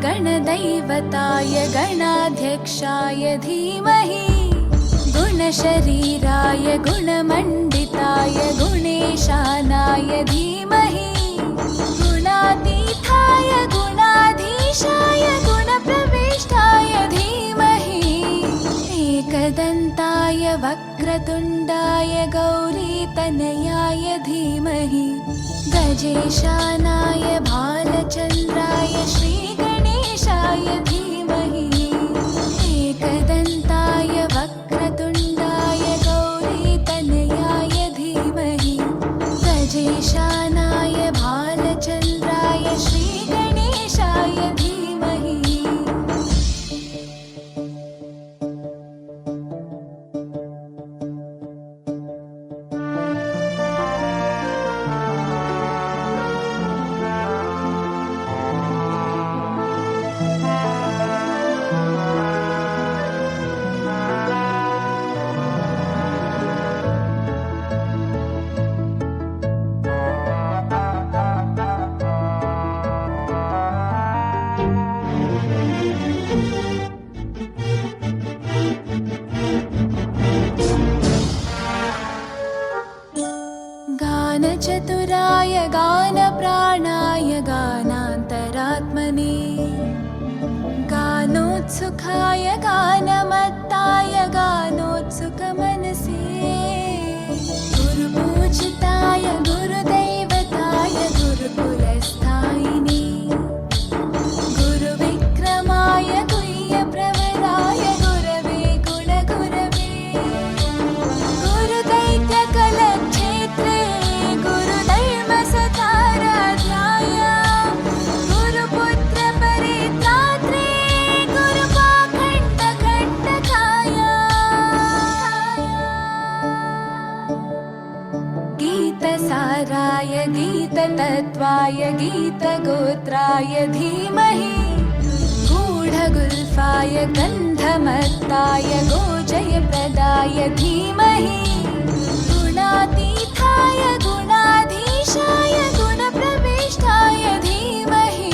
गणदैवताय गणाध्यक्षाय धीमहि गुणशरीराय गुणमण्डिताय गुणेशानाय धीमहि गुणातीताय गुणाधीशाय गुणप्रविष्टाय धीमहि एकदन्ताय वक्रतुण्डाय गौरीतनयाय धीमहि गजेशानाय भालचन्द्राय श्रीगणेशाय धीमहि एकदन्ताय वक्रतुण्डाय गौरीतनयाय धीमहि गजेशानाय भालचन्द्राय श्रीगणेशाय धीमहि गानचतुराय गानप्राणाय गानान्तरात्मने गानोत्सुकाय गानमत्ताय गानोत्सुकमनसे गीतसाराय गीततत्त्वाय गीतगोत्राय धीमहि गूढगुल्फाय गन्धमत्ताय गोजयप्रदाय धीमहि गुणातीताय गुणाधीशाय गुणप्रविष्टाय धीमहि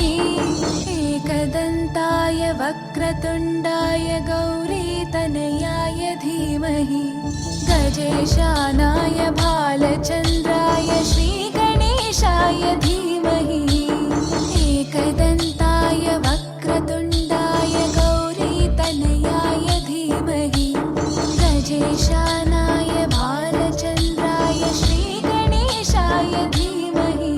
एकदन्ताय वक्रतुण्डाय गौरीतनयाय धीमहि गजेशानाय भालचन्द्राय श्रीगणेशाय धीमहि एकदन्ताय वक्रतुण्डाय गौरीतनयाय धीमहि गजेशानाय भालचन्द्राय श्रीगणेशाय धीमहि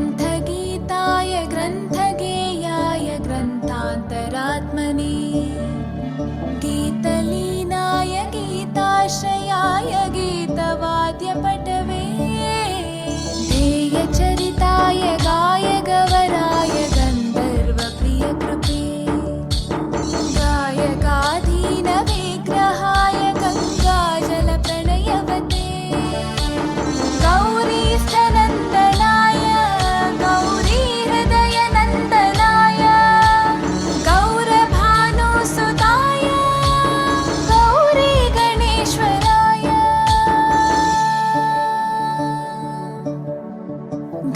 ग्रन्थगीताय ग्रन्थगेयाय ग्रन्थान्तरात्मने गीतलीनाय गीताश्रयाय गीतवाद्यपटवे ध्येयचरिताय गायगवराय गन्धर्वप्रियकृपे गायकाधीनविग्रहाय गङ्गाजलप्रणयवते गौरीस्थनन्दनाय गौरीहृदयनन्दनाय गौरभानुसुताय गौरीगणेश्वराय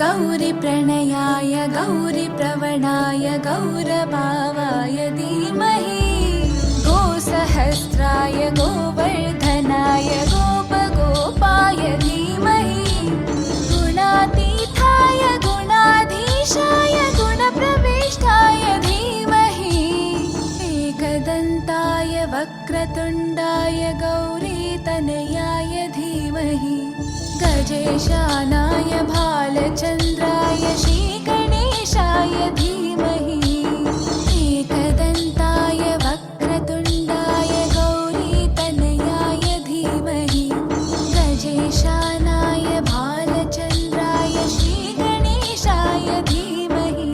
गौरीप्रणयाय गौरीप्रवणाय गौरभावाय धीमहि गोसहस्राय गोवर्धनाय गोपगोपाय धीमहि गुणातीताय गुणाधीशाय गुणप्रविष्टाय धीमहि एकदन्ताय वक्रतुण्डाय गौरीतनयाय धीमहि गजेशानाय भालचन्द्राय श्रीगणेशाय धीमहि एकदन्ताय वक्रतुण्डाय गौरीतनयाय धीमहि गजेशानाय भालचन्द्राय श्रीगणेशाय धीमहि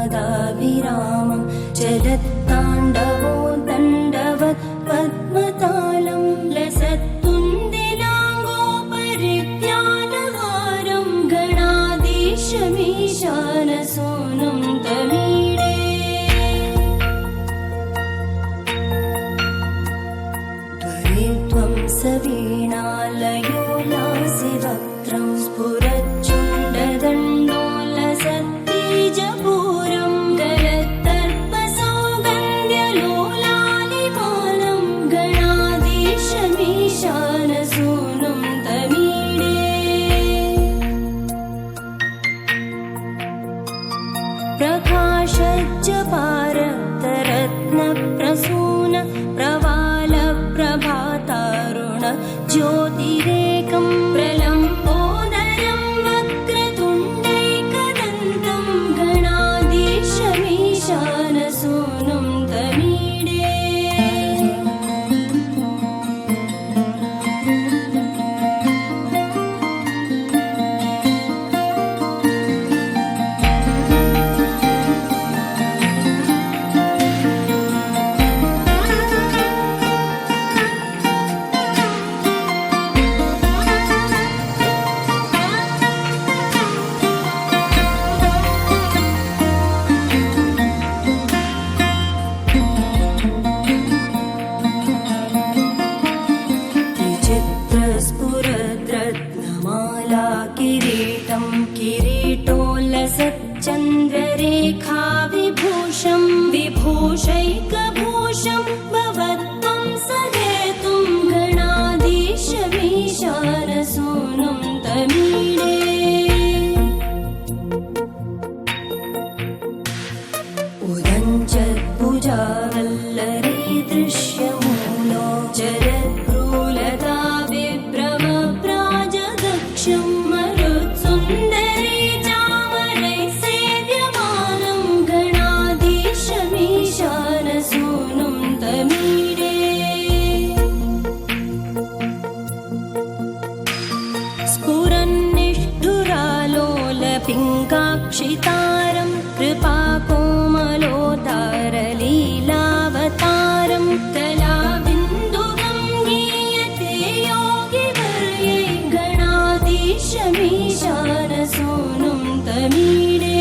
रणक्षुद्रघण्टानिनादाभिरामं चलत्ताण्डवो दण्डवत् पद्मतालं लसत्तुन्दिलाङ्गोपरिज्ञानहारं गणाधीशमीशानसूनुं तमीडे त्वरित्वं सवीणालयो लासिवक्त्रं स्फुरच्चुण्डदण्डोलसत्तेजपूरं गलत्तर्पसौगन्ध्यलोलालिपालं गणाधीशमीशानसूनुं तमीडे प्रकाशज्जपारक्तरत्नप्रसून प्रवालप्रभातारुण ज्योतिरेकं प्रलम्बोदरं वक्रतुण्डैकदन्तं गणाधीशमीशानसूनुं तमीडे रक्षितारं कृपाकोमलोदारलीलावतारं कलाबिन्दुगं गीयते योगिवर्ये गणाधीशमीशानसूनुं तमीडे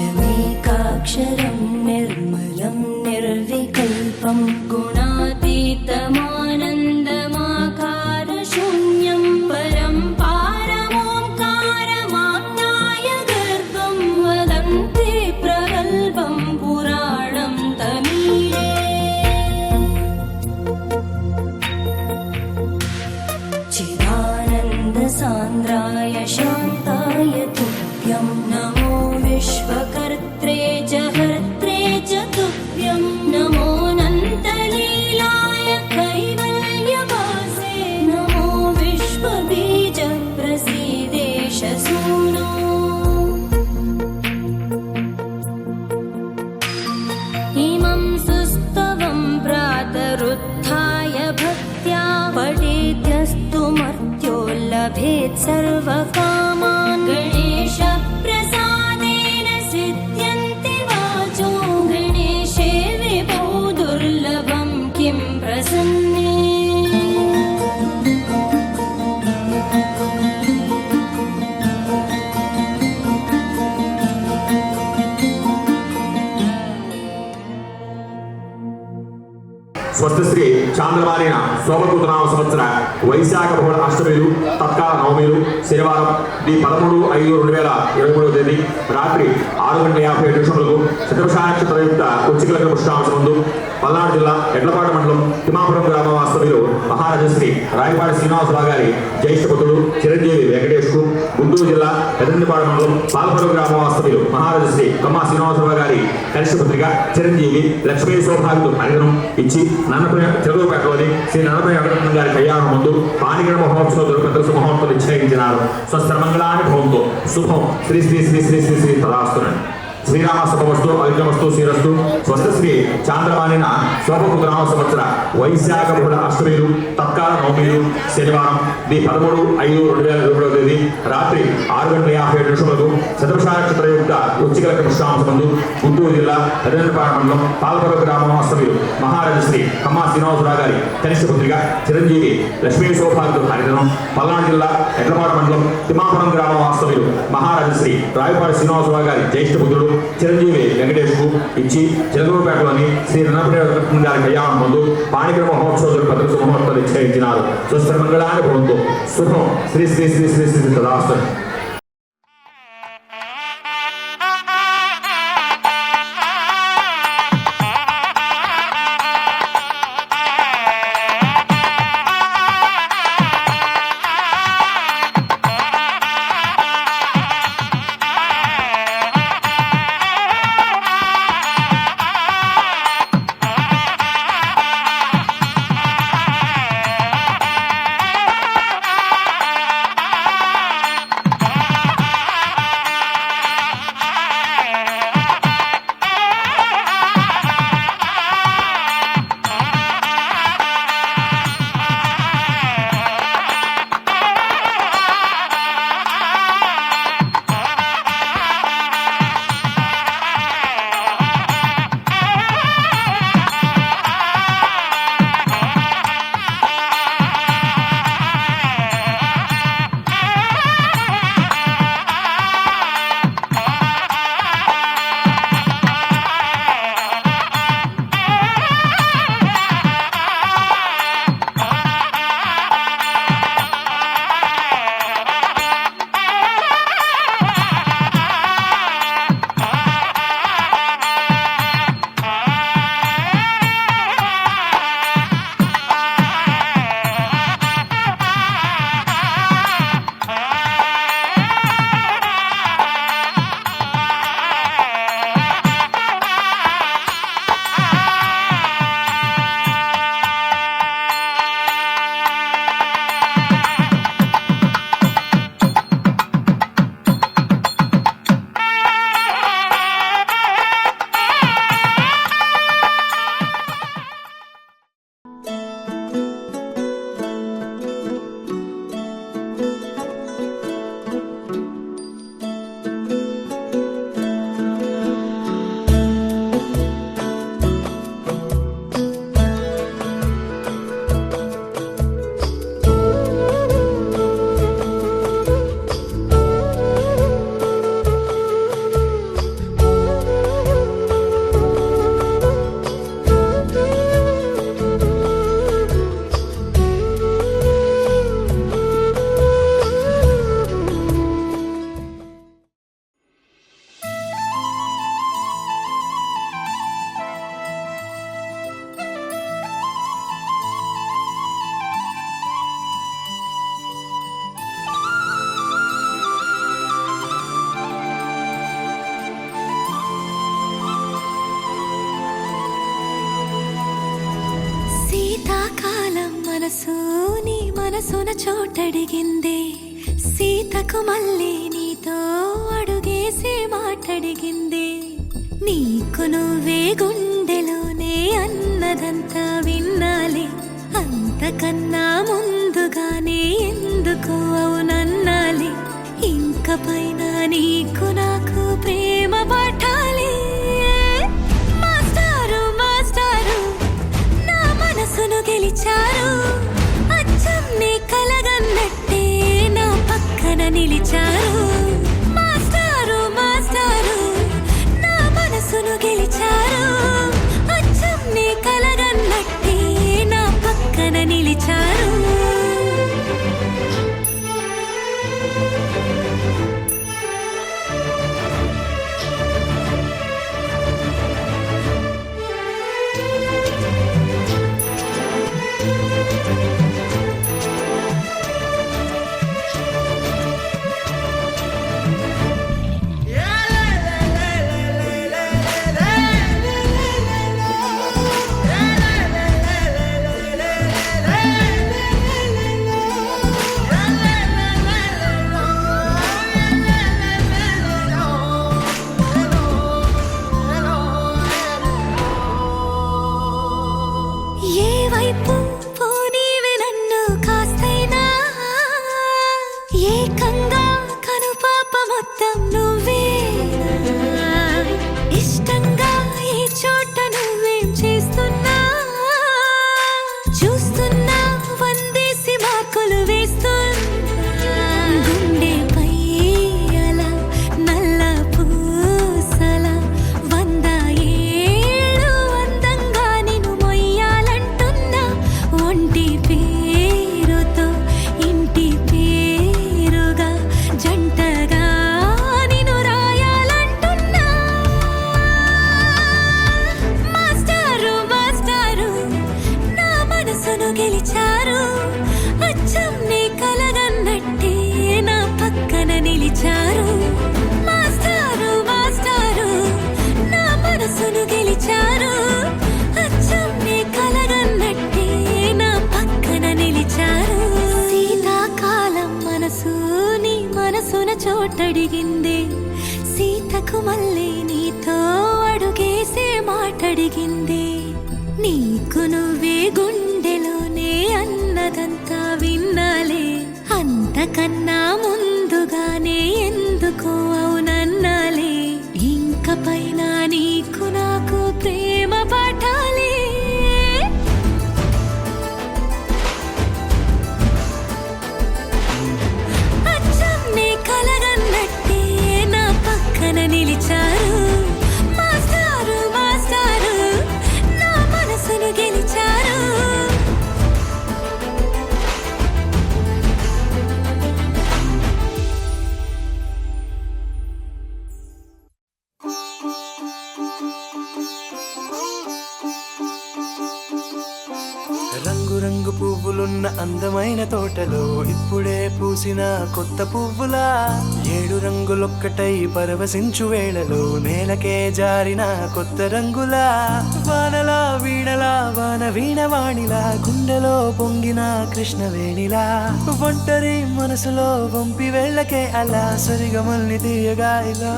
यमेकाक्षरं निर्मलं निर्विकल्पं गुणातीतमानन्दमाकारशून्यं परं पारमोङ्कारमाज्ञाय गर्भं वदन्ति प्रगल्भं पुराणं तमीडे चिदानन्दसान्द्राय शान्ताय तुभ्यं नमो विश्वकर्त्रे च हर्त्रे च तुभ्यं नमोऽनन्तलीलाय कैवल्यवासे नमो विश्वबीजप्रसीदेश सूनो इमं सुस्तवं प्रातरुत्थाय भक्त्या पठेद्यस्तु मर्त्यो लभेत् सर्वकामान् गणेशप्रसादेन सिद्ध्यन्ति वाचो गणेशे विभो दुर्लभं किं प्रसन्ने స్వస్తి శ్రీ చాంద్రమానేన శోభకృతనామ సంవత్సర వైశాఖ బహుళ అష్టమిలు తత్కాల నవమిలు శనివారం ది 13/5/2023 తేదీ రాత్రి 6:57 శతభిష నక్షత్రయుక్త కుచ్చికలక పుష్పాంశమందు పల్నాడు జిల్లా ఎడ్లపాడు మండలం తిమ్మాపురం గ్రామ వాస్తవ్యులు మహారాజశ్రీ రాయపాడి శ్రీనివాసరావు గారి జ్యేష్ఠ పుత్రుడు చిరంజీవి వెంకటేష్కు గుంటూరు జిల్లా పెదనిపాడు మండలం పాలపురం గ్రామ వాస్తవ్యులు మహారాజశ్రీ కమ్మా శ్రీనివాసరావు గారి కనిష్ట పుత్రిక చిరంజీవి లక్ష్మీ సౌభాగ్యత హరిదనం ఇచ్చి నన్నపై చెరువుపేటలోని శ్రీ నన్నపై వెంకటరమణ గారి కళ్యాణం ముందు పానిగడ మహోత్సవ దుర్గత సుమహోత్సవం నిశ్చయించినారు. స్వస్థర్మంగళాన్ని భవంతు శుభం శ్రీ శ్రీ శ్రీ శ్రీ శ్రీ శ్రీ తదాస్తునండి. శ్రీరామ శుభమస్తు అవిఘ్నమస్తు శ్రీరస్తు. స్వస్తి శ్రీ చాంద్రమానేన శోభకృతనామ సంవత్సర వైశాఖ బహుళ అష్టమిలు తత్కాల నవమిలు శనివారం ది 13/5/2023 తేదీ రాత్రి 6:57 శతభిష నక్షత్రయుక్త కుచ్చికలక పుష్పాంశమందు గుంటూరు జిల్లా పెదనిపాడు మండలం పాలపురం గ్రామ వాస్తవ్యులు మహారాజశ్రీ కమ్మా శ్రీనివాసరావు గారి కనిష్ట పుత్రిక చిరంజీవి లక్ష్మీ సౌభాగ్యత హరిదనం పల్నాడు జిల్లా ఎడ్లపాడు మండలం తిమ్మాపురం గ్రామ వాస్తవ్యులు మహారాజశ్రీ రాయపాడి శ్రీనివాసరావు గారి జ్యేష్ఠ పుత్రుడు చిరంజీవి వెంకటేష్కు ఇచ్చి చెరువుపేటలోని శ్రీ నన్నపై వెంకటరమణ గారి కళ్యాణం ముందు పానిగడ మహోత్సవ దుర్గత సుమహోత్సవం నిశ్చయించినారు. స్వస్థర్మంగళాన్ని భవంతు శుభం శ్రీ శ్రీ శ్రీ శ్రీ శ్రీ తదాస్తునండి. మనసు నీ మనసున చోటడిగిందే సీతకు మళ్ళీ నీతో అడుగేసి మాటడిగిందే నీకు నువ్వే గుండెలోనే అన్నదంతా విన్నాలే అంతకన్నా ముందుగానే ఎందుకు అవునన్నాలి ఇంక పైన నీకు నాకు ప్రేమ పాఠాలి మాస్టారు మాస్టారు నా మనసును గెలిచారు అచ్చం నీ కలగన్నట్టే నా పక్కన నిలిచారు మాస్టారు మాస్టారు నా మనసును గెలిచారు అచ్చం నీ కలగన్నట్టే నా పక్కన నిలిచారు ఏకంగా కనుపాప మొత్తం నువ్వే ఇష్టంగా ఈ చోట నువ్వేం చేస్తున్నా చూస్తున్నా వందేసి మార్కులు వేస్తున్నా గుండెపై అలా నల్ల పూసల 100 ఏళ్ళు అందంగా నిన్ను మొయ్యాలంటున్నా ఒంటి పేరుతో ఇంటి పేరుగా జంటగా నిన్ను రాయాలంటున్నా మాస్టారు మాస్టారు నా మనసును గెలిచారు అచ్చం నీ కలగన్నట్టే నా పక్కన నిలిచారు మాస్టారు మాస్టారు నా మనసును గెలిచారు అచ్చం నీ కలగన్నట్టే నా పక్కన నిలిచారు శీతాకాలం మనసు నీ మనసున చోటడిగిందే సీతకు మళ్ళీ నీతో అడుగేసే మాటడిగిందే నీకు నువ్వే గుండెలోనే అన్నదంతా విన్నాలే అంతకన్నా ముందుగానే ఎందుకు అవునన్నాలే ఇంక పైన నీకు నాకు ప్రేమ పాఠాలే అచ్చం నీ కలగన్నట్టే నా పక్కన నిలిచారు మాస్టారు మాస్టారు నా మనసును గెలిచారు రంగు రంగు పువ్వులున్న అందమైన తోటలో ఇప్పుడే పూసిన కొత్త పువ్వులా 7 రంగులొక్కటై పరవశించు వేళలో నేలకే జారిన కొత్త రంగులా వానలా వీణలా వాన వీణవాణిలా గుండెలో పొంగిన కృష్ణవేణిలా ఒంటరి మనసులో వంపి వెళ్ళకే అలా సరిగమల్ని తీయగా ఇలా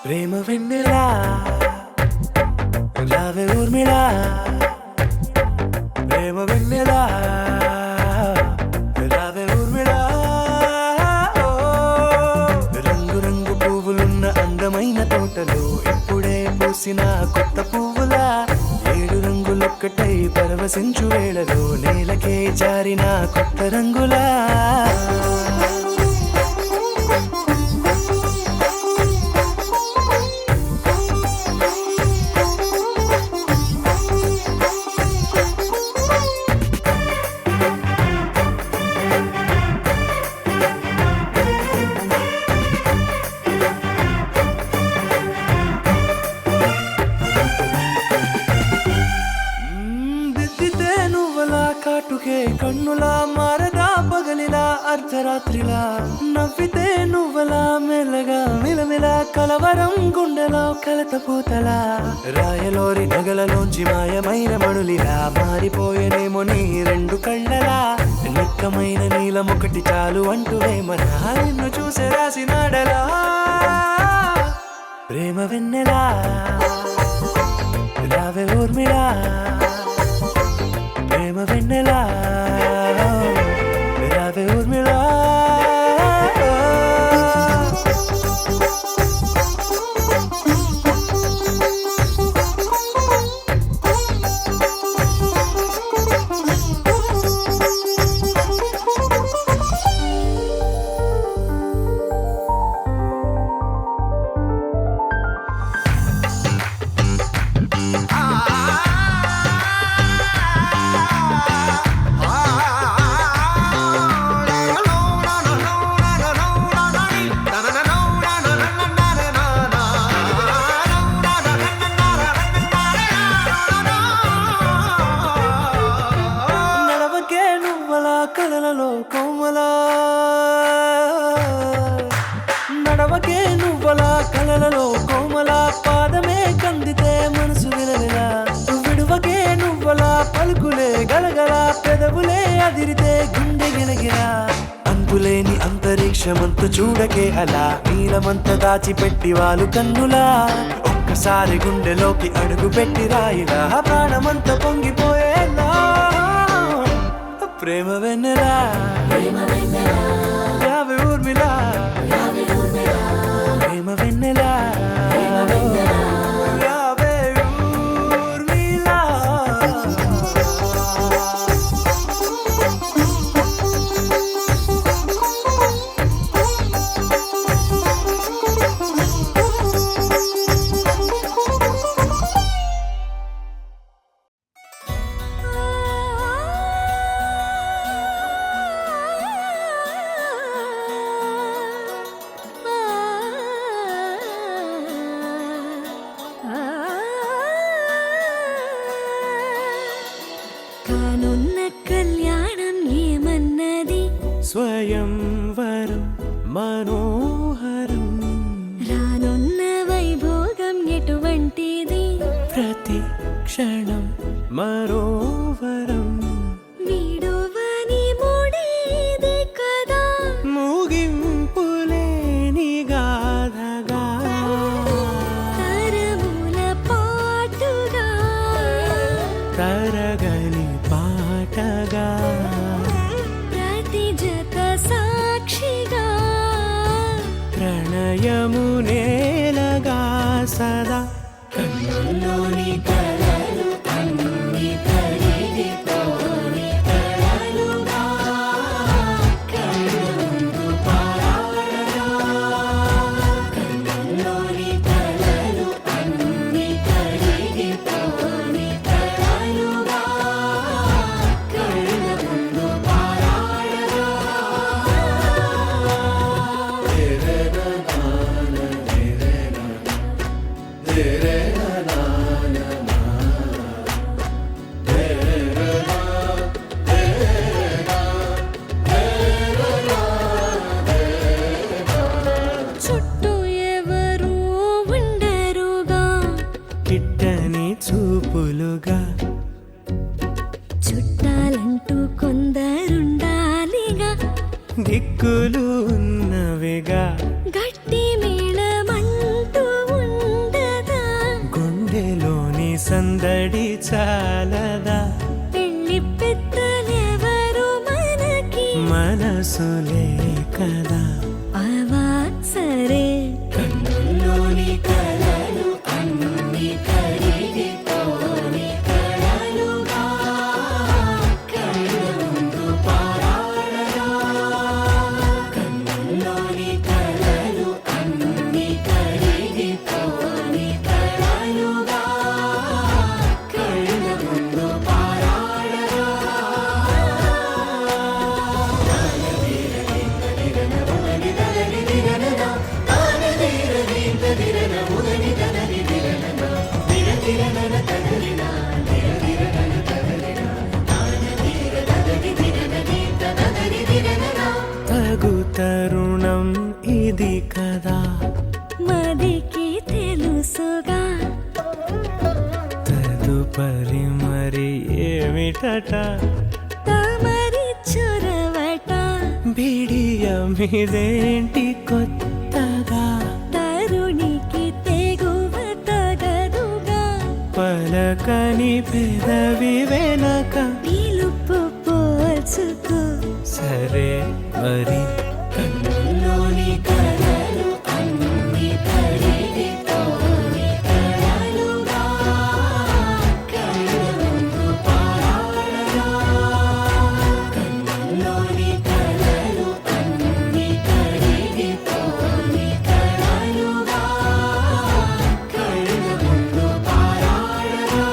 ప్రేమ వెన్నెలా రావే ఊర్మిళా ప్రేమ వెన్నెలా రావే ఊర్మిళా రంగు రంగు పువ్వులున్న అందమైన తోటలో ఇప్పుడే పూసిన కొత్త పువ్వులా 7 రంగులొక్కటై పరవశించు వేళలో నేలకే జారిన కొత్త రంగులా కాటుకే కన్నులా మారదా పగలిలా అర్ధరాత్రిలా నవ్వితే నువ్వలా మెల్ల చూడగా మిలమిల కలవరం గుండెలో కలత పూతలా రాయలోరి నగలలోంచి మాయమైన మణులిలా మారిపోయేనేమో నీ రెండు కళ్ళలా నిక్కమైన నీలం ఒకటి చాలు అంటూ వేమన నిన్ను చూసే రాసినాడలా ప్రేమ వెన్నెలా రావే ఊర్మిళా ప్రేమ వెన్నెలా రావే ఊర్మిళా కలలలో కోమలా నడవకే నువ్వలా కలలలో కోమలా పాదమే కందితే మనసు విలవిలా విడువకే నువ్వలా పలుకులే గలగల పెదవులే అదిరితే గుండె గిలగిలా అంతులేని అంతరిక్షమంత చూడకే అలా నీలమంత దాచిపెట్టి వాళ్ళు కన్నులా ఒక్కసారి గుండెలోకి అడుగు పెట్టి రాయిలా ప్రాణమంత పొంగిపోయేలా ప్రేమ వెన్నెలా రావే ఊర్మిళా ప్రేమ వెన్నెలా రావే ఊర్మిళా స్వయంవరం మనోహరం రానున్న వైభోగం ఎటువంటిది ప్రతి క్షణం మరోవరం వీడోవని మూడేది కదా ముగింపులేని గాథగా తరముల పాటుగా తరగని పాటగా సాక్షిగా ప్రణయము నేలగా సదా కన్నుల్లోని కలలు అన్ని కరిగిపోని కలలుగా కన్నుందు పారాడగా కన్నుల్లోని కలలు అన్ని కరిగిపోని కలలుగా కన్నుందు పారాడగా చుట్టూ ఎవరు ఉండరుగా కిట్టని చూపులుగా చుట్టాలంటూ కొందరుండాలిగా దిక్కులు ఉన్నవిగా గట్టి మేళమంటూ ఉండదా గుండెలోని సందడి చాలదా పెళ్లి పెద్దలెవరు మనకి మనసులే కదా అవా సరే కన్నుల్లోని కలలు అన్ని కరిగిపోని కలలుగా కన్నుందు పారాడగా కన్నుల్లోని కలలు అన్ని కరిగిపోని కలలుగా కన్నుందు పారాడగా కదా మదికి తెలుసుగా తదుపరి మరి ఏమిటట తమరి చొరవట బిడియమిదేంటి కొత్తగా తరుణికి తెగువ తగదుగా పలకని పెదవి వెనక పిలుపు పోల్చుకో సరే మరి కన్నుల్లోని కలలు అన్ని తడివి తోని కలలుగా కళ్ళముందు పారాడగా కన్నుల్లోని కలలు అన్ని తడివి తోని కలలుగా కళ్ళముందు పారాడగా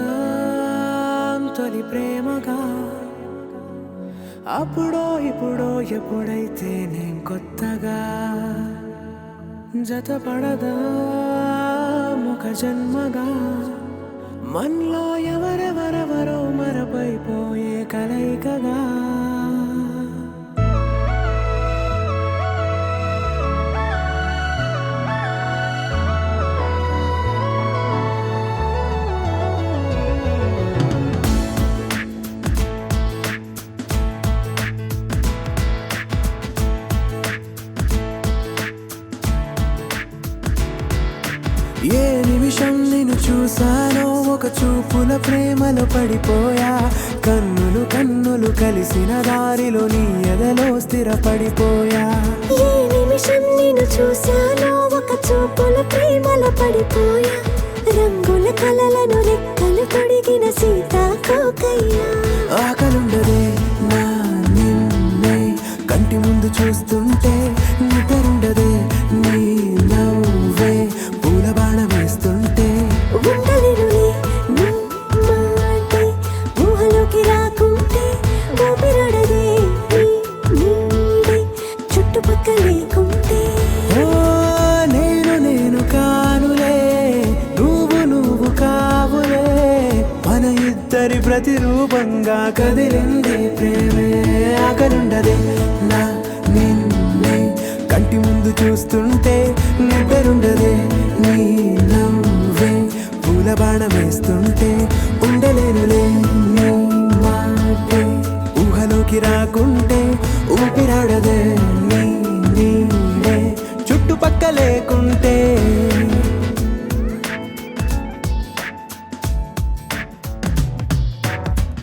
మొదలవుదాం తొలి ప్రేమగా అప్పుడో ఇప్పుడో ఎప్పుడైతే నేను కొత్తగా జతపడదా ముఖ జన్మగా మనలో ఎవరెవరెవరో మరపైపోయే కలయికగా ఏ నిమిషం నిన్ను చూసానో ఒక చూపుల ప్రేమలో పడిపోయా కన్నులు కన్నులు కలిసిన దారిలో నీ ఎదలో స్థిరపడిపోయా ఏ నిమిషం నేను చూశానో ఒక చూపుల ప్రేమలో పడిపోయా రంగుల కలలను రెక్కలు తొడిగిన సీతాకోకయ్యా ఆకలుండదే నా నిన్నే కంటి ముందు చూస్తుంటే నిద్రుండదే నీ నవ్వే పూల బాణం వేస్తుంటే ఉండలేనులే నీ మాటే ఊహలోకి రాకుంటే ఊపిరాడదే నీ నీడే చుట్టుపక్కల లేకుంటే ఓ నేను కానులే నువ్వు కావులే మన ఇద్దరి ప్రతిరూపంగా కదిలింది ప్రేమే ఆకలుండదే నా నిన్నే కంటి ముందు చూస్తుంటే నిద్రుండదే నీ నవ్వే పూల బాణం వేస్తుంటే ఉండలేనులే నీ మాటే ఊహలోకి రాకుంటే ఊపిరాడదే నీ నీడే చుట్టుపక్క లేకుంటే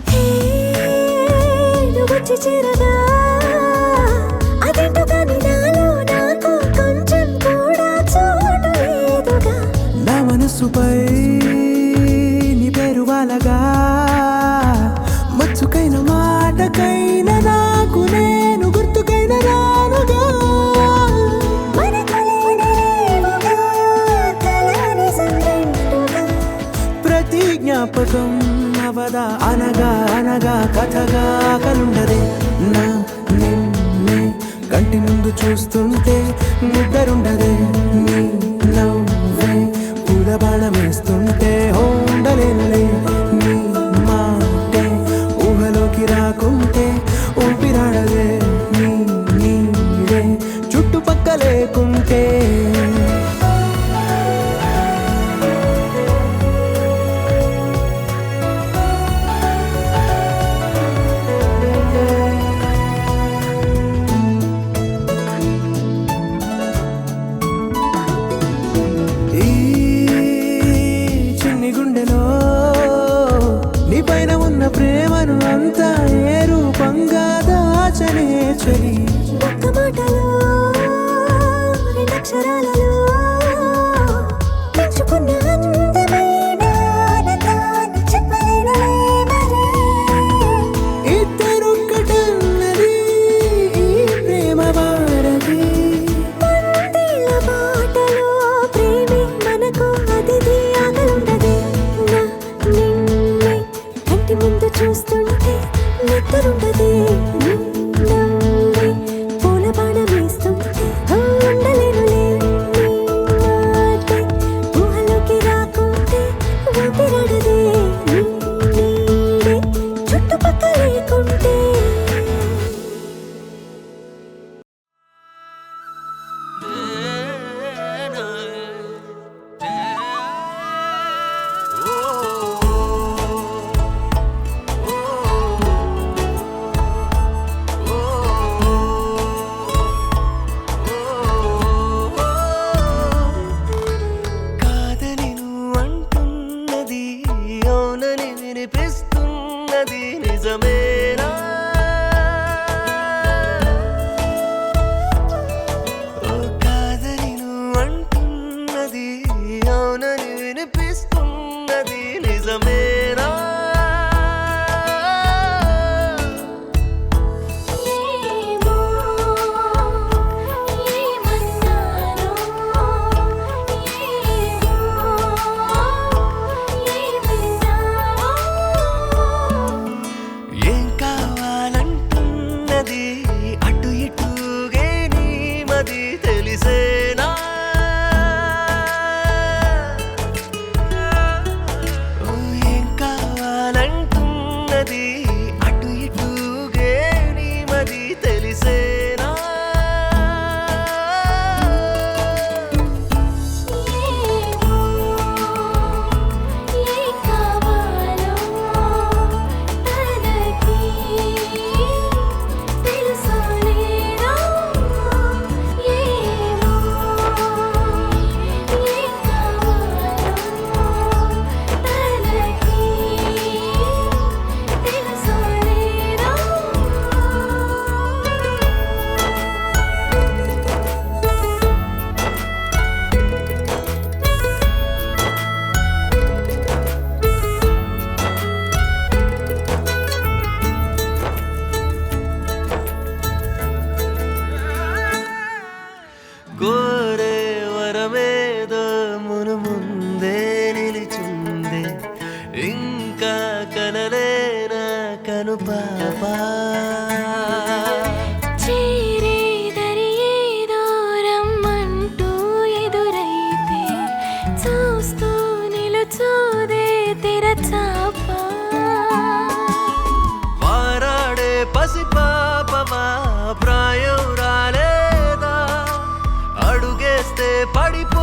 హే నువ్వు వచ్చి చేరగా అదేంటో కానీ నాలో నాకు కొంచెం కూడా చోటు లేదుగా నా మనసుపై నీ పేరు వాలగా మచ్చుకైన మాటకైన నాకు నేను గుర్తుకైన రానుగా మనకులేనిలేవుగా కలని సంగంటుగా ప్రతి జ్ఞాపకం అవదా అనగా అనగా కథగా కలుండదే నా నిన్నే కంటి ముందు చూస్తుంటే నిద్రుండదే నీ నవ్వే పూల బాణం వేస్తుంటే ఉండలేనులే నీ మాటే ఊహలోకి రాకుంటే ఊపిరాడదే నీ నీడే చుట్టుపక్క లేకుంటే ఈ చిన్ని గుండెలో నీ పైన ఉన్న ప్రేమను అంతా ఏ రూపంగా దాచనే చలి ఒక్క మాటలో రెండక్షరాలలో తెలిసేనా ఓ ఏం కావాలంటున్నది అటు ఇటుగే నీ మది తెలిసేనా ఏ కావాలో తనకి తెలుసో లేదో ఏమో ఏ కావాలో తనకి తెలుసో లేదో కోరే వరమేదో మును ముందే నిలిచుందే ఇంకా కనలేనా కను పాపా చేరే దరి ఏదో రమ్మంటూ ఎదురైతే చూస్తూ నిలుచోదే తెరచాపా వారాడే పసిపాపమా ప్రాయం రాలేదా అడుగేస్తే పడిపో